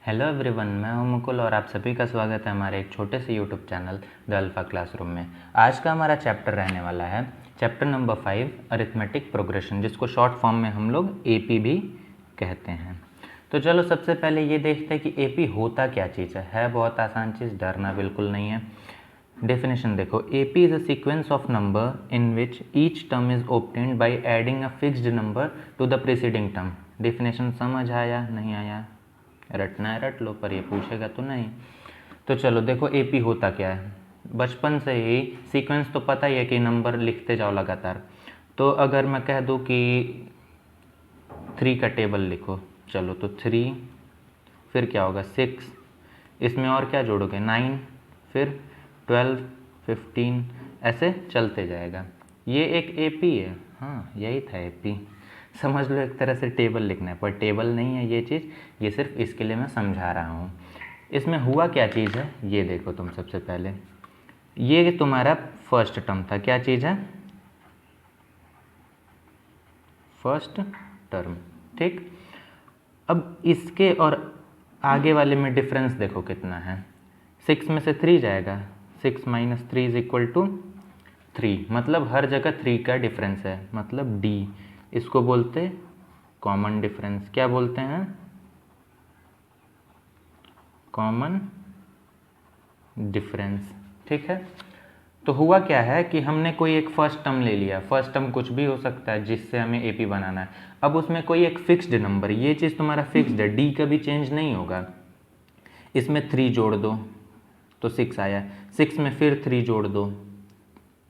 Hello everyone, मैं हूं मुकुल और आप सभी का स्वागत है हमारे एक छोटे से YouTube channel the alpha classroom में। आज का हमारा चैप्टर रहने वाला है चैप्टर नंबर 5 अरिथमेटिक प्रोग्रेशन, जिसको शॉर्ट फॉर्म में हम लोग एपी भी कहते हैं। तो चलो सबसे पहले ये देखते हैं कि एपी होता क्या चीज़ है बहुत आसान चीज़, डरना बिल्कुल नहीं है। डेफिनेशन देखो, AP is a sequence of number in which each term is obtained by adding a fixed number two the preceding term. Definition समझ आया नहीं आया? रटना है रट लो, पर ये पूछेगा तो नहीं। तो चलो देखो एपी होता क्या है। बचपन से ही सीक्वेंस तो पता ही है कि नंबर लिखते जाओ लगातार। तो अगर मैं कह दूँ कि 3 का टेबल लिखो, चलो तो 3, फिर क्या होगा 6, इसमें और क्या जोड़ोगे 9, फिर 12, 15, ऐसे चलते जाएगा। ये एक एपी है। हाँ यही था एपी, समझ लो एक तरह से टेबल लिखना है, पर टेबल नहीं है ये चीज़, ये सिर्फ इसके लिए मैं समझा रहा हूँ। इसमें हुआ क्या चीज़ है ये देखो तुम। सबसे पहले ये तुम्हारा फर्स्ट टर्म था, क्या चीज़ है? फर्स्ट टर्म, ठीक। अब इसके और आगे वाले में डिफरेंस देखो कितना है। 6 में से 3 जाएगा, 6 माइनस 3 इज इक्वल टू 3, मतलब हर जगह 3 का डिफरेंस है, मतलब डी। इसको बोलते कॉमन डिफरेंस। क्या बोलते हैं? कॉमन डिफरेंस, ठीक है। तो हुआ क्या है कि हमने कोई एक फर्स्ट टर्म ले लिया। फर्स्ट टर्म कुछ भी हो सकता है जिससे हमें एपी बनाना है। अब उसमें कोई एक फिक्स्ड नंबर, ये चीज़ तुम्हारा फिक्स्ड है, डी कभी चेंज नहीं होगा। इसमें 3 जोड़ दो तो 6 आया, 6 में फिर 3 जोड़ दो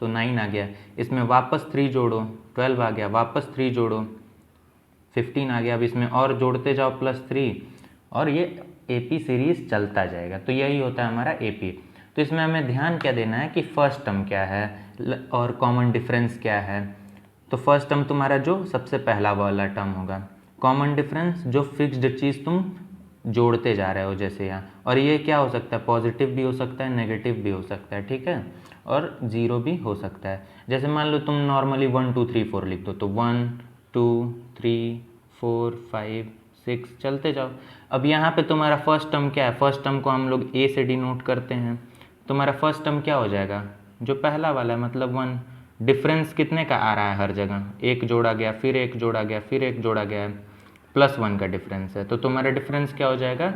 तो 9 आ गया, इसमें वापस 3 जोड़ो 12 आ गया, वापस 3 जोड़ो 15 आ गया। अब इसमें और जोड़ते जाओ +3, और ये एपी सीरीज चलता जाएगा। तो यही होता है हमारा एपी। तो इसमें हमें ध्यान क्या देना है कि फर्स्ट टर्म क्या है और कॉमन डिफरेंस क्या है। तो फर्स्ट टर्म तुम्हारा जो सबसे पहला वाला टर्म होगा, कॉमन डिफरेंस जो फिक्स्ड चीज़ तुम जोड़ते जा रहे हो जैसे यहाँ। और ये क्या हो सकता है? पॉजिटिव भी हो सकता है, नेगेटिव भी हो सकता है, ठीक है, और ज़ीरो भी हो सकता है। जैसे मान लो तुम नॉर्मली 1 2 3 4 लिख दो, तो 1 2 3 4 5 6 चलते जाओ। अब यहाँ पे तुम्हारा फर्स्ट टर्म क्या है? फर्स्ट टर्म को हम लोग ए से डिनोट करते हैं। तुम्हारा फर्स्ट टर्म क्या हो जाएगा? जो पहला वाला है, मतलब 1। डिफरेंस कितने का आ रहा है? हर जगह एक जोड़ा गया, फिर एक जोड़ा गया, फिर एक जोड़ा गया है, +1 का डिफरेंस है। तो तुम्हारा डिफरेंस क्या हो जाएगा?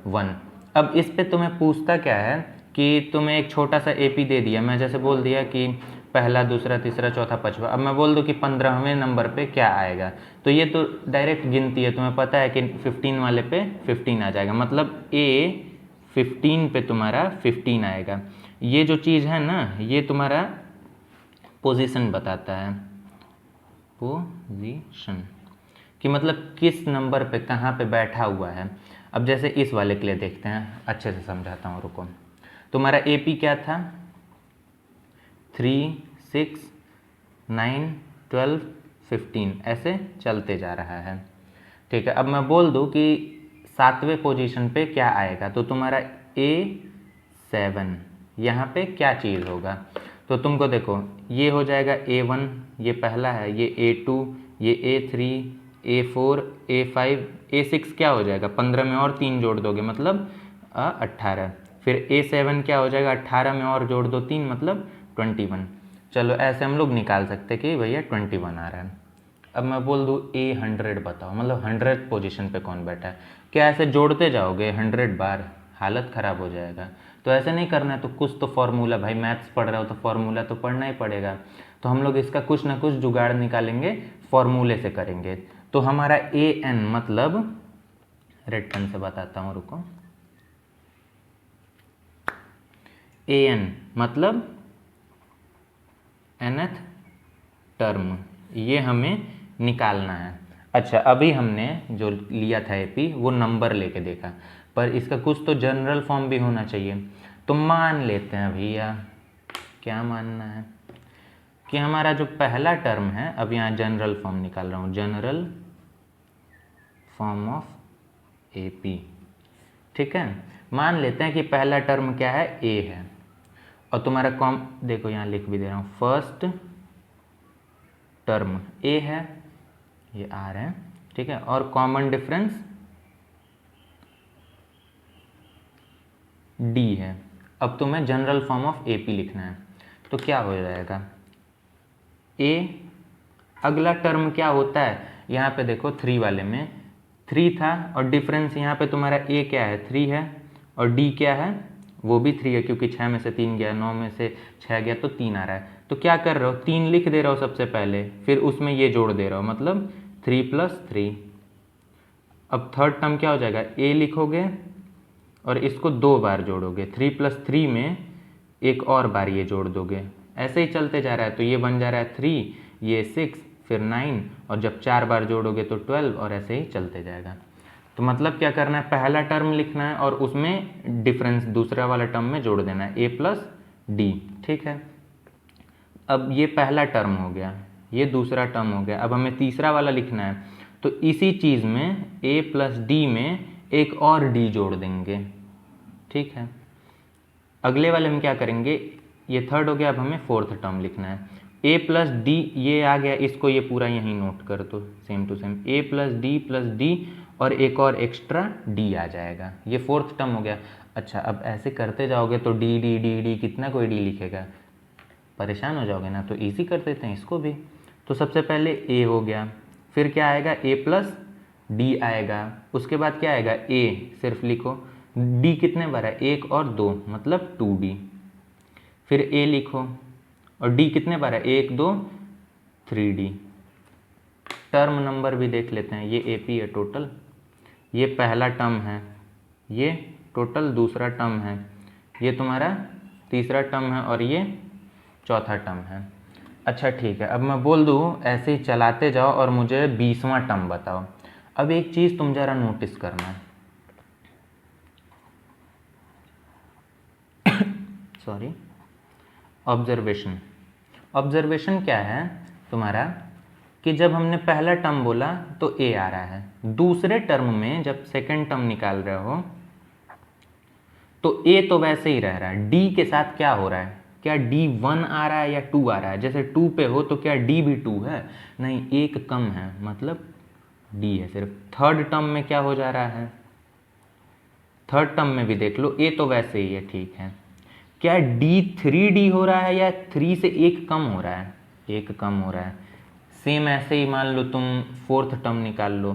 1। अब इस पे तुम्हें पूछता क्या है कि तुम्हें एक छोटा सा एपी दे दिया। मैं जैसे बोल दिया कि पहला, दूसरा, तीसरा, चौथा, पाँचवा। अब मैं बोल दूँ कि 15वें नंबर पे क्या आएगा, तो ये तो डायरेक्ट गिनती है, तुम्हें पता है कि 15 वाले पे 15 आ जाएगा, मतलब ए 15 पे तुम्हारा 15 आएगा। ये जो चीज़ है ना, ये तुम्हारा पोजीशन बताता है। पोजीशन कि मतलब किस नंबर पे कहाँ पे बैठा हुआ है। अब जैसे इस वाले के लिए देखते हैं, अच्छे से समझाता हूँ, रुको। तुम्हारा एपी क्या था? 3 6 9 12 15 ऐसे चलते जा रहा है, ठीक है। अब मैं बोल दूँ कि 7वें पोजीशन पे क्या आएगा, तो तुम्हारा A7, यहाँ पे क्या चीज़ होगा? तो तुमको देखो, ये हो जाएगा A1, ये पहला है, ये A2, ये A3, A4, A5, A6 क्या हो जाएगा? 15 में और 3 जोड़ दोगे मतलब 18। फिर A7 क्या हो जाएगा? 18 में और जोड़ दो 3 मतलब 21। चलो ऐसे हम लोग निकाल सकते कि भैया 21 आ रहा है। अब मैं बोल दूँ A100 बताओ, मतलब 100 पोजीशन पे कौन बैठा है। क्या ऐसे जोड़ते जाओगे 100 बार? हालत ख़राब हो जाएगा। तो ऐसे नहीं करना है। तो कुछ तो फॉर्मूला, भाई मैथ्स पढ़ रहे हो तो फॉर्मूला तो पढ़ना ही पड़ेगा। तो हम लोग इसका कुछ ना कुछ जुगाड़ निकालेंगे, फॉर्मूले से करेंगे। तो हमारा AN मतलब, रेड पेन से बताता हूँ, रुको। AN मतलब nth टर्म, ये हमें निकालना है। अच्छा, अभी हमने जो लिया था एपी वो नंबर लेके देखा, पर इसका कुछ तो जनरल फॉर्म भी होना चाहिए। तो मान लेते हैं भैया, क्या मानना है कि हमारा जो पहला टर्म है, अब यहाँ जनरल फॉर्म निकाल रहा हूँ, जनरल फॉर्म ऑफ एपी, ठीक है। मान लेते हैं कि पहला टर्म क्या है? ए है, और तुम्हारा देखो यहाँ लिख भी दे रहा हूँ, फर्स्ट टर्म ए है, ये आर है, ठीक है। और कॉमन डिफरेंस डी है। अब तुम्हें general form of A P लिखना है, तो क्या हो जाएगा, ए, अगला टर्म क्या होता है, यहाँ पे देखो 3 वाले में 3 था और डिफरेंस यहाँ पे तुम्हारा ए क्या है 3 है और डी क्या है वो भी 3 है, क्योंकि 6 में से 3 गया, 9 में से 6 गया तो 3 आ रहा है। तो क्या कर रहे हो, 3 लिख दे रहे हो सबसे पहले, फिर उसमें ये जोड़ दे रहे हो, मतलब 3 + 3। अब थर्ड टर्म क्या हो जाएगा, ए लिखोगे और इसको 2 बार जोड़ोगे, 3 + 3 में एक और बार ये जोड़ दोगे, ऐसे ही चलते जा रहा है। तो ये बन जा रहा है 3, ये 6, फिर 9 और जब 4 बार जोड़ोगे तो 12 और ऐसे ही चलते जाएगा। तो मतलब क्या करना है, पहला टर्म लिखना है और उसमें डिफरेंस दूसरा वाला टर्म में जोड़ देना है, a + d, ठीक है। अब ये पहला टर्म हो गया, ये दूसरा टर्म हो गया, अब हमें तीसरा वाला लिखना है। तो इसी चीज़ में a + d में एक और d जोड़ देंगे, ठीक है। अगले वाले में क्या करेंगे, ये थर्ड हो गया, अब हमें फोर्थ टर्म लिखना है, a + d, ये आ गया, इसको ये पूरा यहीं नोट कर दो same to same, a + d और एक और एक्स्ट्रा d आ जाएगा, ये फोर्थ टर्म हो गया। अच्छा, अब ऐसे करते जाओगे तो d d d d कितना कोई d लिखेगा, परेशान हो जाओगे ना, तो इजी कर देते हैं इसको भी। तो सबसे पहले a हो गया, फिर क्या आएगा a + d आएगा, उसके बाद क्या आएगा a, सिर्फ लिखो, d कितने बार है 1 और 2 मतलब 2d, फिर a लिखो और d कितने बार है 1 2 3d। टर्म नंबर भी देख लेते हैं, ये AP है टोटल, ये पहला टर्म है, ये टोटल दूसरा टर्म है, ये तुम्हारा तीसरा टर्म है और ये चौथा टर्म है। अच्छा ठीक है, अब मैं बोल दूँ ऐसे ही चलाते जाओ और मुझे 20वां टर्म बताओ। अब एक चीज़ तुम ज़रा नोटिस करना, सॉरी, ऑब्जर्वेशन। ऑब्जर्वेशन क्या है तुम्हारा कि जब हमने पहला टर्म बोला तो a आ रहा है, दूसरे टर्म में जब सेकंड टर्म निकाल रहे हो तो a तो वैसे ही रह रहा है, d के साथ क्या हो रहा है, क्या d 1 आ रहा है या 2 आ रहा है, जैसे 2 पे हो तो क्या d भी 2 है, नहीं, एक कम है मतलब d है सिर्फ। थर्ड टर्म में क्या हो जा रहा है, थर्ड टर्म में भी देख लो a तो वैसे ही है, ठीक है, क्या d 3d हो रहा है या 3 से एक कम हो रहा है, एक कम हो रहा है। सेम ऐसे ही मान लो तुम फोर्थ टर्म निकाल लो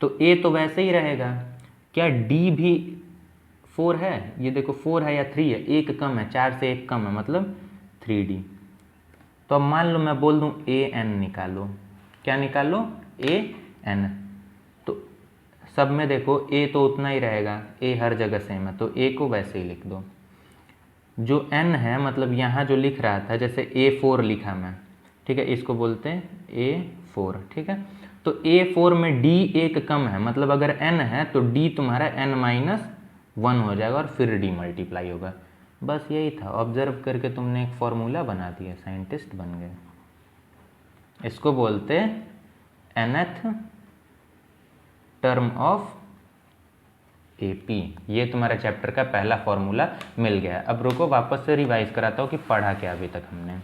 तो a तो वैसे ही रहेगा, क्या d भी 4 है, ये देखो 4 है या 3 है, एक कम है, 4 से एक कम है मतलब 3d। तो अब मान लो मैं बोल दूं an निकालो, क्या निकालो an, तो सब में देखो a तो उतना ही रहेगा, a हर जगह सेम है तो a को वैसे ही लिख दो। जो n है मतलब यहाँ जो लिख रहा था, जैसे A4 लिखा मैं, ठीक है, इसको बोलते हैं A4, ठीक है। तो A4 में d एक कम है, मतलब अगर n है तो d तुम्हारा n-1 हो जाएगा और फिर d मल्टीप्लाई होगा। बस यही था, ऑब्जर्व करके तुमने एक फॉर्मूला बना दिया, साइंटिस्ट बन गए। इसको बोलते nth टर्म ऑफ AP। ये तुम्हारा चैप्टर का पहला फॉर्मूला मिल गया। अब रुको वापस से रिवाइज कराता हूँ कि पढ़ा क्या अभी तक हमने।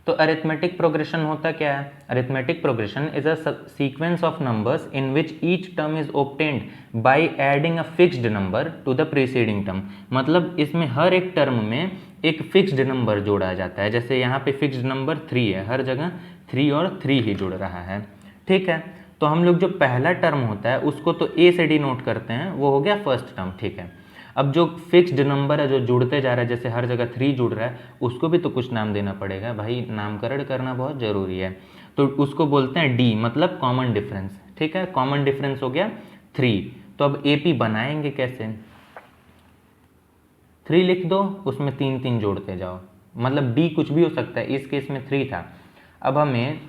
तो अरिथमेटिक प्रोग्रेशन होता क्या है, arithmetic progression is a sequence of numbers in which each term is obtained by adding a fixed number two the preceding term. मतलब इसमें हर एक टर्म में एक फिक्स्ड नंबर जोड़ा जाता है, जैसे यहाँ पे फिक्स्ड नंबर 3 है, हर जगह 3 और 3 ही जुड़ रहा है, ठीक है। तो हम लोग जो पहला टर्म होता है उसको तो a से डिनोट करते हैं, वो हो गया फर्स्ट टर्म, ठीक है। अब जो फिक्स्ड नंबर है जो जुड़ते जा रहा है, जैसे हर जगह 3 जुड़ रहा है, उसको भी तो कुछ नाम देना पड़ेगा भाई, नामकरण करना बहुत ज़रूरी है। तो उसको बोलते हैं d, मतलब कॉमन डिफरेंस, ठीक है। कॉमन डिफरेंस हो गया 3। तो अब AP बनाएंगे कैसे, 3 लिख दो, उसमें 3 3 जोड़ते जाओ, मतलब d कुछ भी हो सकता है, इस केस में 3 था। अब हमें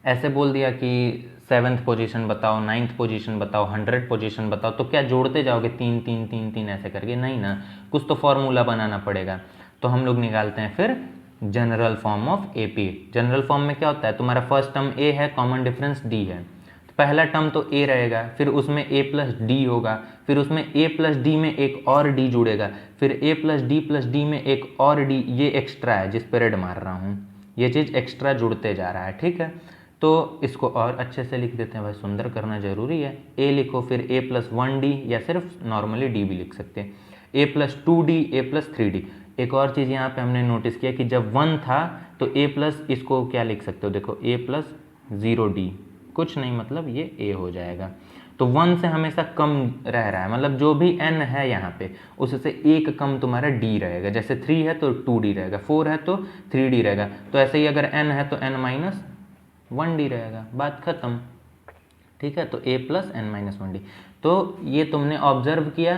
ऐसे बोल दिया कि 7th पोजीशन बताओ, 9th पोजीशन बताओ, 100 पोजीशन बताओ, तो क्या जोड़ते जाओगे 3 3 3 3 ऐसे करके, नहीं ना, कुछ तो फॉर्मूला बनाना पड़ेगा। तो हम लोग निकालते हैं फिर general form of AP। General form में क्या होता है, तुम्हारा फर्स्ट टर्म A है, कॉमन डिफरेंस D है, तो पहला टर्म तो A रहेगा, फिर उसमें A + D होगा, फिर उसमें A + D में एक और D जुड़ेगा, फिर A + D में एक और D, ये एक्स्ट्रा है जिस पर रेड मार रहा हूँ, ये चीज़ एक्स्ट्रा जुड़ते जा रहा है, ठीक है। तो इसको और अच्छे से लिख देते हैं भाई, सुंदर करना जरूरी है। ए लिखो, फिर ए प्लस 1d, या सिर्फ नॉर्मली डी भी लिख सकते हैं, ए प्लस 2d, ए प्लस 3d। एक और चीज़ यहाँ पे हमने नोटिस किया कि जब 1 था तो ए प्लस, इसको क्या लिख सकते हो, देखो ए प्लस 0d, कुछ नहीं मतलब ये ए हो जाएगा। तो 1 से हमेशा कम रह रहा है, मतलब जो भी n है यहाँ पे उससे एक कम तुम्हारा d रहेगा। जैसे 3 है तो 2d रहेगा, 4 है तो 3d रहेगा, तो ऐसे ही अगर n है तो n माइनस 1d रहेगा, बात खत्म। ठीक है, तो a plus n minus 1d। तो ये तुमने ऑब्जर्व किया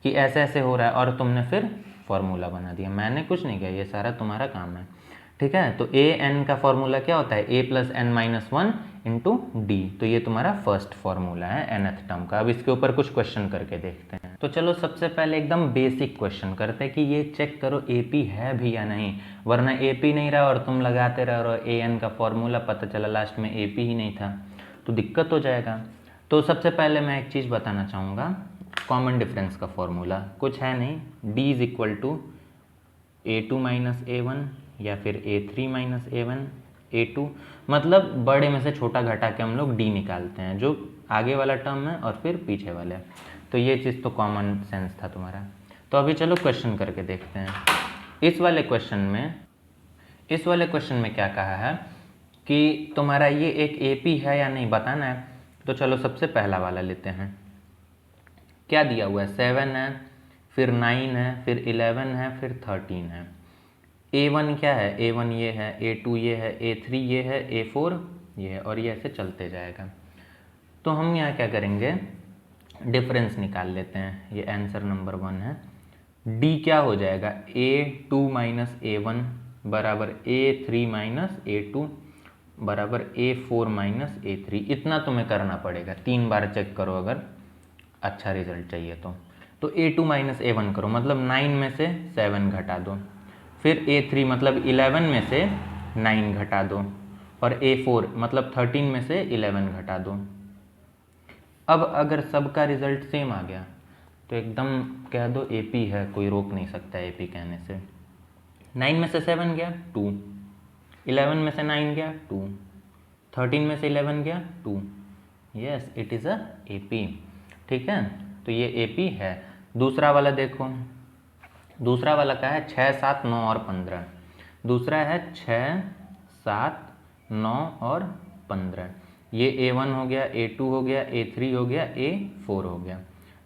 कि ऐसे ऐसे हो रहा है और तुमने फिर फॉर्मूला बना दिया, मैंने कुछ नहीं किया, ये सारा तुम्हारा काम है। ठीक है, तो ए एन का फॉर्मूला क्या होता है, a plus n minus 1 into d. तो ये तुम्हारा फर्स्ट फॉर्मूला है nth टर्म का। अब इसके ऊपर कुछ क्वेश्चन करके देखते हैं। तो चलो सबसे पहले एकदम बेसिक क्वेश्चन करते हैं कि ये चेक करो एपी है भी या नहीं, वरना एपी नहीं रहा और तुम लगाते रह रहे हो ए एन का फॉर्मूला, पता चला लास्ट में एपी ही नहीं था तो दिक्कत हो जाएगा। तो सबसे पहले मैं एक चीज़ बताना चाहूँगा, कॉमन डिफरेंस का फॉर्मूला कुछ है नहीं, d is equal to a2 minus a1 या फिर a3 माइनस a1 a2, मतलब बड़े में से छोटा घटा के हम लोग d निकालते हैं, जो आगे वाला टर्म है और फिर पीछे वाले। तो ये चीज़ तो कॉमन सेंस था तुम्हारा। तो अभी चलो क्वेश्चन करके देखते हैं। इस वाले क्वेश्चन में क्या कहा है कि तुम्हारा ये एक AP है या नहीं बताना है। तो चलो सबसे पहला वाला लेते हैं। क्या दिया हुआ है, 7 है, फिर 9 है, फिर 11 है, फिर 13 है। A1 क्या है, A1 ये है, A2 ये है, A3 ये है, A4 ये है, और ये ऐसे चलते जाएगा। तो हम यहाँ क्या करेंगे, डिफरेंस निकाल लेते हैं, ये आंसर नंबर 1 है। D क्या हो जाएगा, A2 माइनस A1 बराबर A3 माइनस A2 बराबर A4 माइनस A3। इतना तुम्हें करना पड़ेगा, 3 बार चेक करो अगर अच्छा रिजल्ट चाहिए तो A2 माइनस A1 करो, मतलब 9 में से 7 घटा दो, फिर A3 मतलब 11 में से 9 घटा दो, और A4 मतलब 13 में से 11 घटा दो। अब अगर सबका रिजल्ट सेम आ गया तो एकदम कह दो AP है, कोई रोक नहीं सकता AP कहने से। 9 में से 7 गया 2, 11 में से 9 गया 2, 13 में से 11 गया 2, yes it is a AP। ठीक है, तो ये AP है। दूसरा वाला देखो, दूसरा वाला क्या है, 6, 7, 9 और 15। दूसरा है 6, 7, 9 और 15। ये A1 हो गया, A2 हो गया, A3 हो गया, A4 हो गया।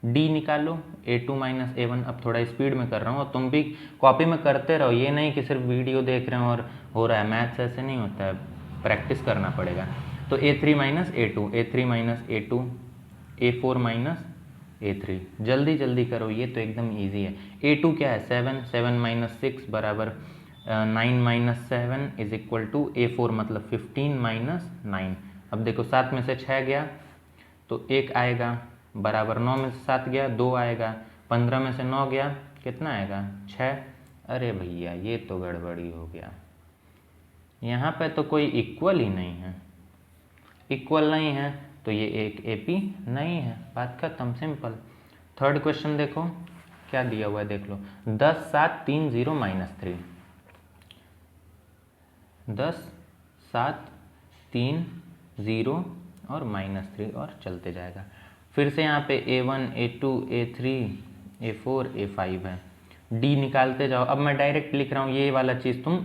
D निकालो, A2 माइनस A1। अब थोड़ा स्पीड में कर रहा हूँ और तुम भी कॉपी में करते रहो, ये नहीं कि सिर्फ वीडियो देख रहे हो और हो रहा है। मैथ्स ऐसे नहीं होता है, प्रैक्टिस करना पड़ेगा। तो A3 minus A2, A3 minus A2, A4 minus A3। जल्दी जल्दी करो, ये तो एकदम इजी है। A2 क्या है, 7, 7 माइनस 6 बराबर 9 minus 7 is equal to A4 मतलब 15 माइनस 9। अब देखो 7 में से 6 गया तो 1 आएगा, बराबर 9 में से 7 गया 2 आएगा, 15 में से 9 गया कितना आएगा 6। अरे भैया ये तो गड़बड़ी हो गया, यहाँ पे तो कोई इक्वल ही नहीं है, इक्वल नहीं है तो ये एक AP नहीं है, बात खत्म, सिंपल। थर्ड क्वेश्चन देखो क्या दिया हुआ है, देख लो। 10, 7, 3, 0 माइनस 3। 10, 7, 3, 0 और माइनस 3 और चलते जाएगा। फिर से यहाँ पे A1, A2, A3, A4, A5 है। D निकालते जाओ। अब मैं डायरेक्ट लिख रहा हूँ, ये वाला चीज़ तुम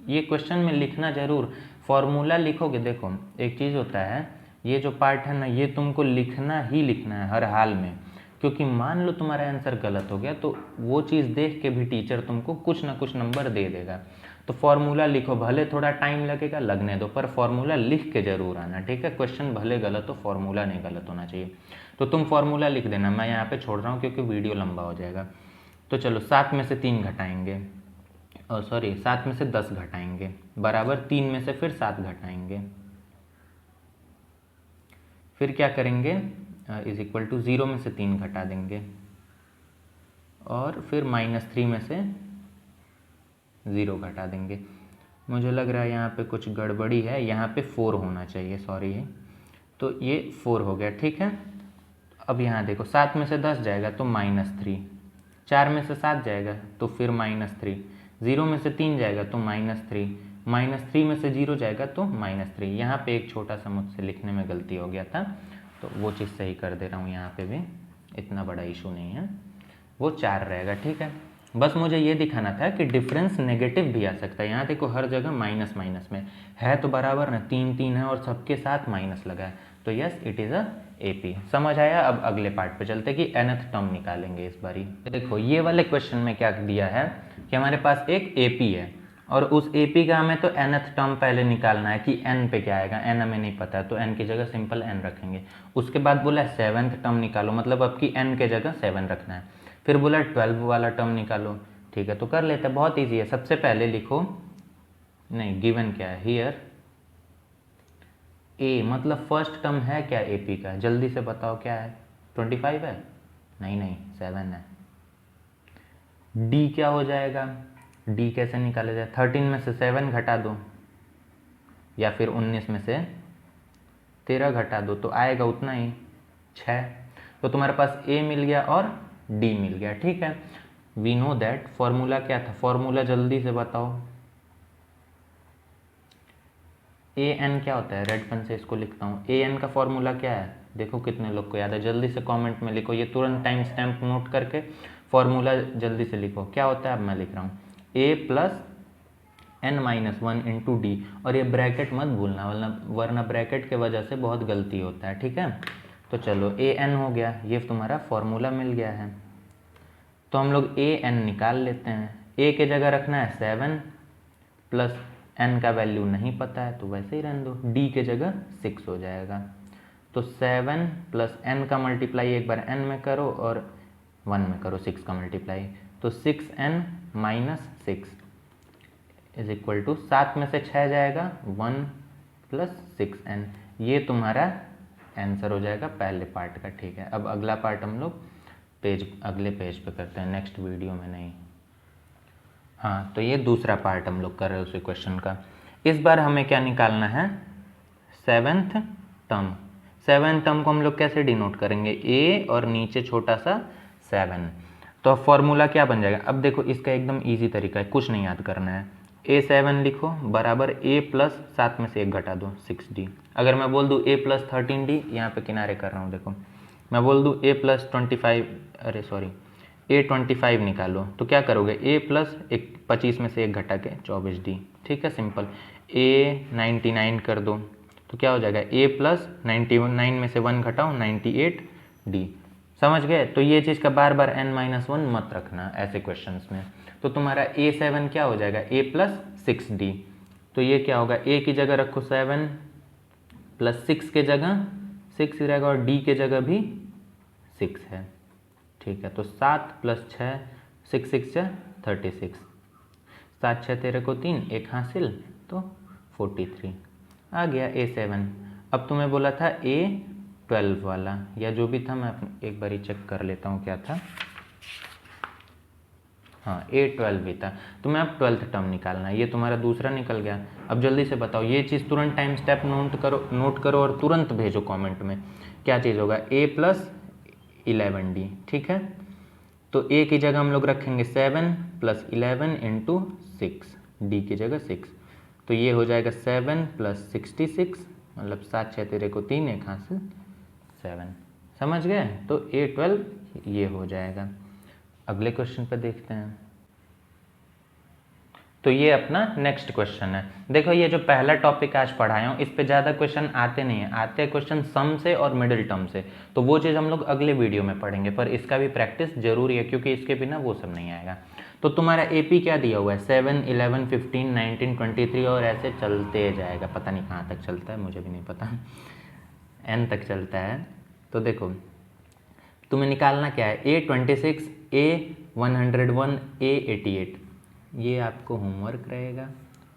ये क्वेश्चन में लिखना जरूर, फॉर्मूला लिखोगे। देखो एक चीज़ होता है, ये जो पार्ट है ना, ये तुमको लिखना ही लिखना है हर हाल में, क्योंकि मान लो तुम्हारा आंसर गलत हो गया तो वो चीज़ देख के भी टीचर तुमको कुछ ना कुछ नंबर दे देगा। तो फॉर्मूला लिखो, भले थोड़ा टाइम लगेगा, लगने दो, पर फॉर्मूला लिख के जरूर आना। ठीक है, क्वेश्चन भले गलत हो, फॉर्मूला नहीं गलत होना चाहिए। तो तुम फॉर्मूला लिख देना, मैं यहाँ पे छोड़ रहा हूँ क्योंकि वीडियो लंबा हो जाएगा। तो चलो 7 में से 3 घटाएंगे, और सॉरी 7 में से 10 घटाएंगे, बराबर 3 में से फिर 7 घटाएंगे, फिर क्या करेंगे इज इक्वल टू 0 में से 3 घटा देंगे, और फिर -3 में से 0 घटा देंगे। मुझे लग रहा है यहाँ पे कुछ गड़बड़ी है, यहाँ पे 4 होना चाहिए, सॉरी। तो ये 4 हो गया, ठीक है। अब यहाँ देखो 7 में से 10 जाएगा तो -3, 4 में से 7 जाएगा तो फिर -3, 0 में से 3 जाएगा तो -3, -3 में से 0 जाएगा तो -3। यहाँ पे एक छोटा सा मुझसे लिखने में गलती हो गया था, तो वो चीज़ सही कर दे रहा हूँ। यहाँ पे भी इतना बड़ा इशू नहीं है, वो 4 रहेगा, ठीक है। बस मुझे ये दिखाना था कि डिफरेंस नेगेटिव भी आ सकता है। यहाँ देखो हर जगह माइनस माइनस में है तो बराबर ना, 3 3 है और सबके साथ माइनस लगा है, तो yes it is a AP। समझ आया। अब अगले पार्ट पे चलते कि nth टर्म निकालेंगे इस बारी। देखो ये वाले क्वेश्चन में क्या दिया है कि हमारे पास एक AP है और उस AP का हमें तो nth टर्म पहले निकालना है कि n पे क्या आएगा। n हमें नहीं पता है तो n की जगह सिंपल n रखेंगे। उसके बाद बोला 7th टर्म निकालो, मतलब अब की n के जगह 7 रखना है। फिर बोला 12 वाला टर्म निकालो, ठीक है, तो कर लेते हैं, बहुत ईजी है। सबसे पहले लिखो, नहीं गिवन क्या है हियर A, मतलब फर्स्ट टर्म है क्या AP का, जल्दी से बताओ क्या है। 25 है? नहीं 7 है। D क्या हो जाएगा, D कैसे निकाला जाए, 13 में से 7 घटा दो या फिर 19 में से 13 घटा दो तो आएगा उतना ही 6। तो तुम्हारे पास A मिल गया और D मिल गया, ठीक है। वी नो दैट फॉर्मूला क्या था, फॉर्मूला जल्दी से बताओ। AN क्या होता है, रेड पेन से इसको लिखता हूँ। AN का फॉर्मूला क्या है, देखो कितने लोग को याद है, जल्दी से कमेंट में लिखो। ये तुरंत टाइम स्टैम्प नोट करके फॉर्मूला जल्दी से लिखो। क्या होता है, अब मैं लिख रहा हूँ A + n-1 इंटू डी, और ये ब्रैकेट मत भूलना वरना ब्रैकेट के वजह से बहुत गलती होता है, ठीक है। तो चलो AN हो गया, ये तुम्हारा फॉर्मूला मिल गया है। तो हम लोग AN निकाल लेते हैं। A के जगह रखना है 7 प्लस n का वैल्यू नहीं पता है तो वैसे ही रहने दो, D के जगह 6 हो जाएगा। तो 7 प्लस n का मल्टीप्लाई एक बार n में करो और 1 में करो 6 का मल्टीप्लाई, तो 6n - 6 इज इक्वल टू 7 में से 6 जाएगा 1 + 6n। ये तुम्हारा आंसर हो जाएगा पहले पार्ट का, ठीक है। अब अगला पार्ट हम लोग अगले पेज पे करते हैं, नेक्स्ट वीडियो में नहीं। हाँ, तो ये दूसरा पार्ट हम लोग कर रहे हैं उसी क्वेश्चन का। इस बार हमें क्या निकालना है, 7th टर्म। 7th टर्म को हम लोग कैसे डिनोट करेंगे, A और नीचे छोटा सा 7। तो अब फॉर्मूला क्या बन जाएगा, अब देखो इसका एकदम ईजी तरीका है, कुछ नहीं याद करना है। A7 लिखो बराबर A + 7 में से 1 घटा दो 6D। अगर मैं बोल दूँ A + 13D, यहाँ पे किनारे कर रहा हूँ देखो, मैं बोल दूँ A + 25, अरे सॉरी A25 निकालो, तो क्या करोगे A + 25 में से 1 घटा के 24D, ठीक है, सिंपल। A99 कर दो तो क्या हो जाएगा A + 99 में से 1 घटाओ 98D। समझ गए। तो ये चीज़ का बार बार n-1 मत रखना ऐसे क्वेश्चंस में। तो तुम्हारा A7 क्या हो जाएगा A + 6D। तो ये क्या होगा, A की जगह रखो 7 + 6 के जगह 6 रहेगा और D के जगह भी 6 है, ठीक है। तो 7 + 6 6 6 36, 7 6 13 को 3, 1 हासिल तो 43 आ गया A7। अब तुम्हें बोला था A12 वाला या जो भी था, मैं एक बार चेक कर लेता हूँ क्या था। हाँ A12 भी था, तो मैं अब 12th टर्म निकालना है। ये तुम्हारा दूसरा निकल गया। अब जल्दी से बताओ, ये चीज़ तुरंत टाइम स्टेप नोट करो और तुरंत भेजो कमेंट में। क्या चीज़ होगा, A + 11D, ठीक है। तो A की जगह हम लोग रखेंगे 7 + 11 × 6, D की जगह 6, तो ये हो जाएगा 7 + 66, मतलब 7 6 13 को 3, 1 हासिल 7। समझ गए। तो A12 ये हो जाएगा। अगले क्वेश्चन पे देखते हैं। तो ये अपना नेक्स्ट क्वेश्चन है। देखो ये जो पहला टॉपिक आज पढ़ाया हूँ इस पे ज़्यादा क्वेश्चन आते नहीं हैं, आते हैं क्वेश्चन सम से और मिडिल टर्म से, तो वो चीज़ हम लोग अगले वीडियो में पढ़ेंगे, पर इसका भी प्रैक्टिस जरूरी है क्योंकि इसके बिना वो सब नहीं आएगा। तो तुम्हारा AP क्या दिया हुआ है, 7 11 15 19 23 और ऐसे चलते जाएगा, पता नहीं कहाँ तक चलता है, मुझे भी नहीं पता, N तक चलता है। तो देखो तुम्हें निकालना क्या है, A26 A101 A88, ये आपको होमवर्क रहेगा,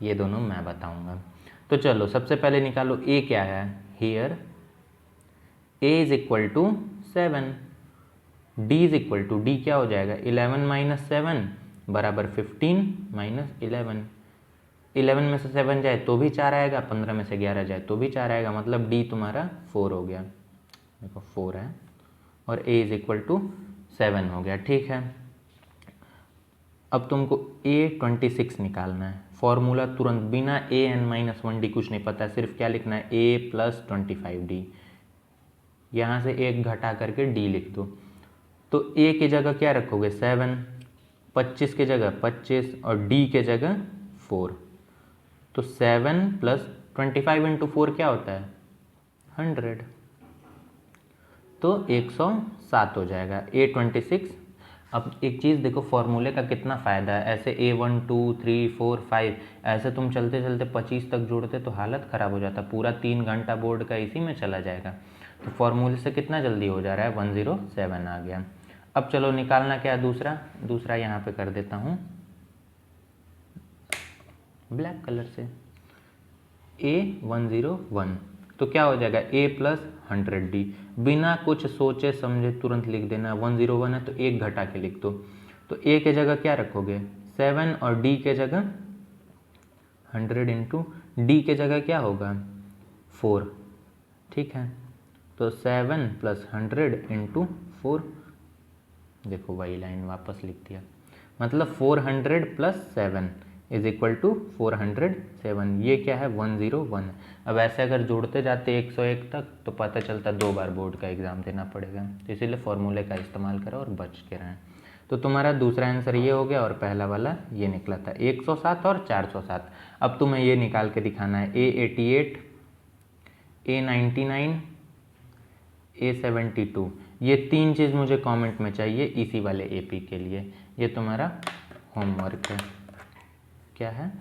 ये दोनों मैं बताऊंगा। तो चलो सबसे पहले निकालो A क्या है, हियर A = 7, D = D क्या हो जाएगा 11 - 7 बराबर 15 - 11। 11 में से 7 जाए तो भी 4 आएगा, 15 में से 11 जाए तो भी 4 आएगा, मतलब D तुम्हारा 4 हो गया। देखो 4 है और A = 7 हो गया, ठीक है। अब तुमको A26 निकालना है। फॉर्मूला तुरंत बिना an-1d कुछ नहीं पता, सिर्फ क्या लिखना है a + 25d, यहाँ से एक घटा करके d लिख दो। तो a की जगह क्या रखोगे 7, 25 की जगह 25 और d के जगह 4, तो 7 + 25 × 4 क्या होता है 100, तो 107 हो जाएगा A26। अब एक चीज़ देखो फॉर्मूले का कितना फ़ायदा है, ऐसे A1 2 3 4 5 ऐसे तुम चलते चलते 25 तक जोड़ते तो हालत ख़राब हो जाता, पूरा 3 घंटा बोर्ड का इसी में चला जाएगा। तो फॉर्मूले से कितना जल्दी हो जा रहा है 107 आ गया। अब चलो निकालना क्या दूसरा यहाँ पे कर देता हूँ ब्लैक कलर से, A101, तो क्या हो जाएगा a + 100d, बिना कुछ सोचे समझे तुरंत लिख देना। 101 है तो एक घटा के लिख दो, तो a के जगह क्या रखोगे 7 और d के जगह 100 × d के जगह क्या होगा 4, ठीक है। तो 7 + 100 × 4, देखो वही लाइन वापस लिख दिया, मतलब 400 + 7 = 407, ये क्या है 101। अब ऐसे अगर जोड़ते जाते 101 तक तो पता चलता 2 बार बोर्ड का एग्ज़ाम देना पड़ेगा, तो इसीलिए फॉर्मूले का इस्तेमाल करो और बच के रहें। तो तुम्हारा दूसरा आंसर ये हो गया और पहला वाला ये निकला था 107 और 407। अब तुम्हें ये निकाल के दिखाना है A88, A99, A72, ये 3 चीज़ मुझे कमेंट में चाहिए इसी वाले AP के लिए। ये तुम्हारा होमवर्क है, क्या है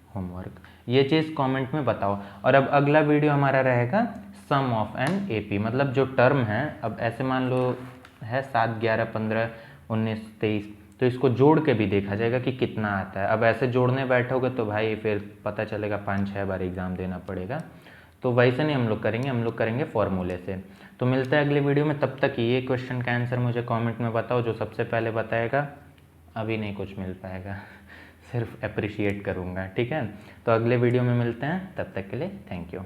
होमवर्क, ये चीज़ कमेंट में बताओ। और अब अगला वीडियो हमारा रहेगा सम ऑफ एन AP, मतलब जो टर्म है, अब ऐसे मान लो है 7 11 15 19 23, तो इसको जोड़ के भी देखा जाएगा कि कितना आता है। अब ऐसे जोड़ने बैठोगे तो भाई फिर पता चलेगा 5-6 बार एग्ज़ाम देना पड़ेगा, तो वैसे नहीं हम लोग करेंगे फॉर्मूले से। तो मिलता है अगले वीडियो में, तब तक ये क्वेश्चन का आंसर मुझे कमेंट में बताओ, जो सबसे पहले बताएगा अभी नहीं कुछ मिल पाएगा, सिर्फ अप्रिशिएट करूँगा, ठीक है। तो अगले वीडियो में मिलते हैं, तब तक के लिए थैंक यू।